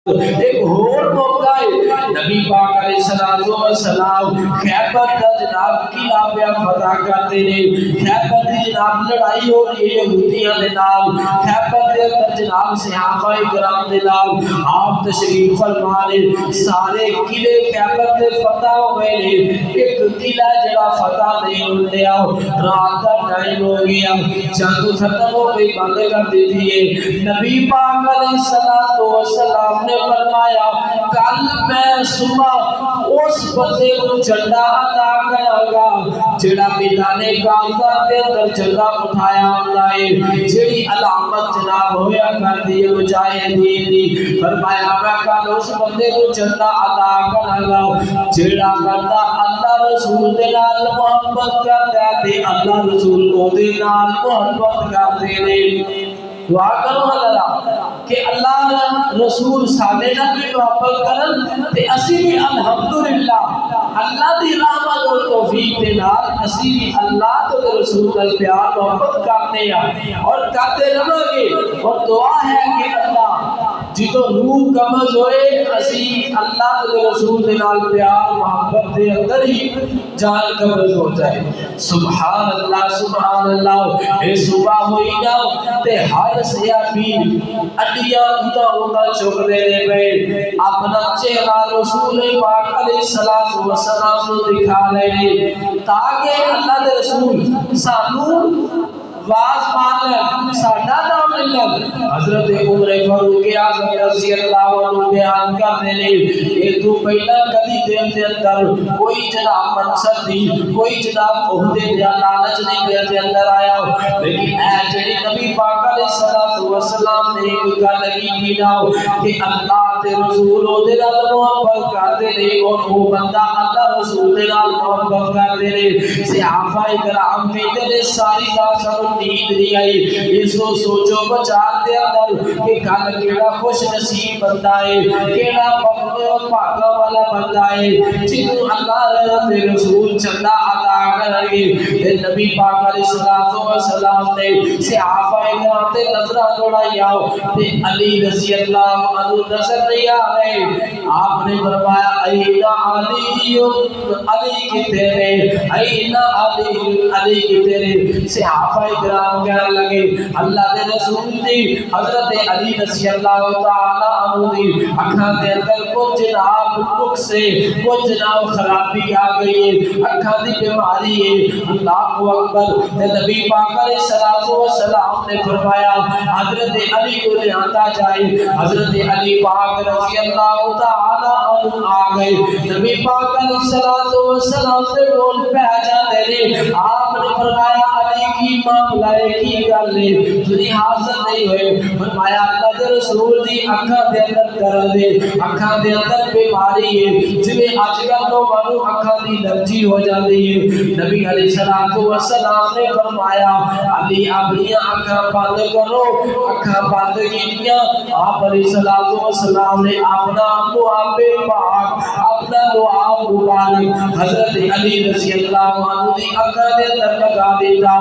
ایک اور موقع ہے نبی پاک علیہ السلام خیبر کا جناب قلعہ پہ فتح کرتے ہیں. خیبر کی جناب لڑائی ہو رہی ہے یہودیاں دے نال. خیبر دے اندر جناب صحابہ کرام دے نال آپ تشریف فرما نے سارے قلعے خیبر دے فتح ہو گئے نے. ایک قلعہ جڑا فتح نہیں ہوندیا رات کا ٹائم ہو گیا جنگ ختم ہو گئی بند کر دی تھی. نبی پاک علیہ السلام نے فرمایا کل میں صبح اس بندے کو جھنڈا عطا کروں گا جڑا میدان کارزہ دے اندر جھنڈا اٹھایا ہوندا ہے جڑی علامت جناب ہویا کرتی ہے مجاہدین دی. فرمایا میں کل اس بندے کو جھنڈا عطا کروں گا جڑا بندہ اللہ رسول دے نال محبت کردا ہے تے اللہ رسول او دے نال محبت کردے نے. دعا کرو اللہ کہ اللہ رسول سادے نال بھی محبت کرن تے اسی بھی الحمدللہ اللہ دی رحمت اور توفیق دے نال اسی بھی اللہ تے رسول نال پیار محبت کرتے ہیں اور کرتے رہو گے. اور دعا ہے کہ اللہ جدو روح قبض ہوئے اسی اللہ تے رسول دے نال پیار محبت دے اندر ہی جان قبض ہو جائے. سبحان اللہ سبحان اللہ. اے صبح ہوئی نا تے ہر سیابی اڈیاں اوندا چک دے پے اپنا چہرہ رسول پاک علیہ الصلوۃ والسلام نو دکھا لے تاکہ اللہ دے رسول سانو واز مار لے ساڈا نام لے. حضرت عمر فاروق اعظم رضی اللہ عنہ بیان کرتے ہیں اے تو پہلا کبھی دل دے اندر کوئی جناب منصب دی کوئی جناب عہدے یا لالچ نہیں دل دے اندر آیا لیکن اے جڑی نبی پاک علیہ الصلوۃ والسلام نے ایک گل کی نا کہ اللہ تے رسول دے نال محبت کرتے نے اور وہ بندہ اللہ رسول دے نال محبت کرتے نے. صحابہ کرام کہتے نے ساری رات سانو نیند نہیں آئی. اس کو سوچو بچار دے اندر کہ کل کیڑا خوش نصیب بندہ ہے کیڑا بھاگا والا بندہ ہے جنوں اللہ دے رسول چندا عطا کریں گے. نبی پاک علیہ الصلوۃ والسلام نے صحابہ کرام تے نظراں دوڑائیا تے علی رضی اللہ عنہ نظر نہیں آ رہے. آپ نے فرمایا اینا علی علی کتے نے اینا علی کتے نے. صحابہ کرام کہنے لگے اللہ دے رسول دی حضرت علی رضی اللہ تعالی عنہ دی اکھاں دے اندر کچھ جناب نقص سے کچھ جناب خرابی آ گئی ہے اکھاں دی بیماری ہے. اللہ اکبر. نبی پاک علیہ الصلوۃ والسلام نے فرمایا حضرت علی کو لے آتا جائے. حضرت علی پاک رضی اللہ تعالی عنہ آ گئے. نبی پاک علیہ الصلوۃ والسلام سے بول پہ جاتے ہیں. آپ نے فرمایا علی کی معاملہ کی گل ہے تسی حاضر نہیں ہوئے. فرمایا اللہ دے رسول دی اکھاں دے اندر درد ہے اکھاں دے اندر بیماری ہے جویں اج کل لوگاں نوں اکھاں دی الرجی ہو جاندی ہے. نبی علیہ الصلوۃ والسلام نے فرمایا علی اپنی اکھاں بند کرو. اکھاں بند کیتیاں. آپ علیہ الصلوۃ والسلام نے اپنا لعاب پاک اپنا لعاب مبارک حضرت علی رضی اللہ عنہ دی اکھاں دے اندر لگا دیتا.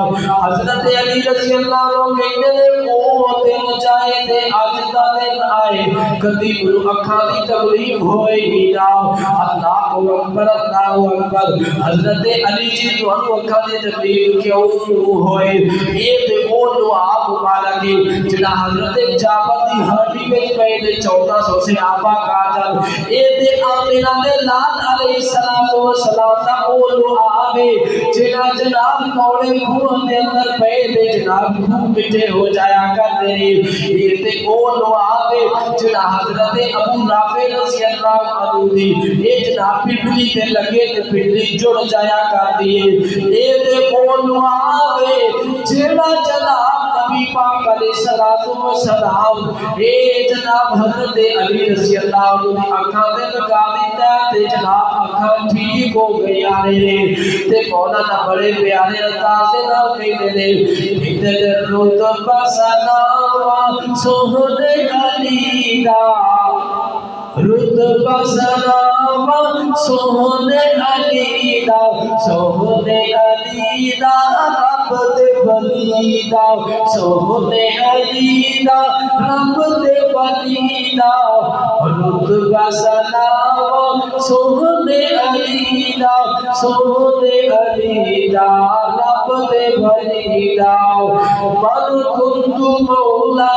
حضرت علی رضی اللہ عنہ کہتے ہیں او دن جائے تے اج دا دن آئے کدی نو اکھاں دی تکلیف ہوئے ہی نہ. اللہ اکبر اللہ اکبر. حضرت علی جی تو اکھاں دی تکلیف کیوں ہوئے یہ تے او دعا مبارک ہے جڑا حضرت جعفر دی ہڈی وچ پئے تے 1400 صحابہ کاجل اے تے آمنہ دے لال علیہ السلام دا او دعا ہے جڑا جناب کوڑے خون دے اندر پئے تے جناب خون مٹے ہو جایا کرتے ہیں. یہ تے او دعا ہے جڑا حضرت ابو رافع رضی اللہ عنہ دی اے جناب پنڈلی تے لگے تے پنڈلی جڑ جایا کرتی ہے. اے تے او دعا ہے جڑا جناب نبی پاک علیہ الصلوۃ والسلام اے جناب حضرت علی رضی اللہ عنہ دی اکھاں تے لگا دیتا تے جناب اکھاں ٹھیک ہو گئی نے. تے مولانا بڑے پیارے انداز نال کہتے نے ادھر رتبہ سنا سوہنے علی دا رتبہ رتبہ سلام سونے علی دا سونے علی دا رب دے ولی دا سونے علی دا رب دے ولی دا رتبہ سلام سونے علی دا سونے علی دا رب دے ولی دا من کنت مولا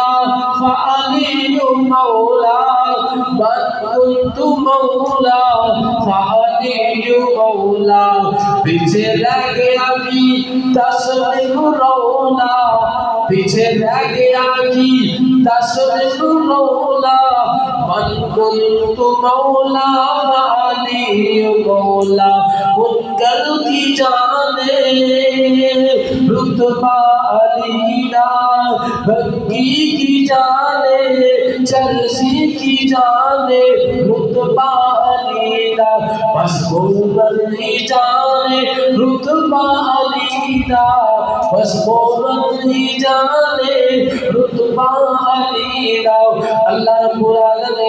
فعلی مولا من کنت مولا فعلی مولا پیچھے رہ گیا کی تصویر رولا پیچھے رہ گیا کی تصویر رولا من کنت مولا فعلی مولا منکر کی جانے رتبہ علی دا بھنگی کی جانے چلسی کی جانے رتبہ علی دا بس مومن ہی جانے رتبہ علی دا بس مومن ہی جانے رتبہ علی دا اللہ رب العالمین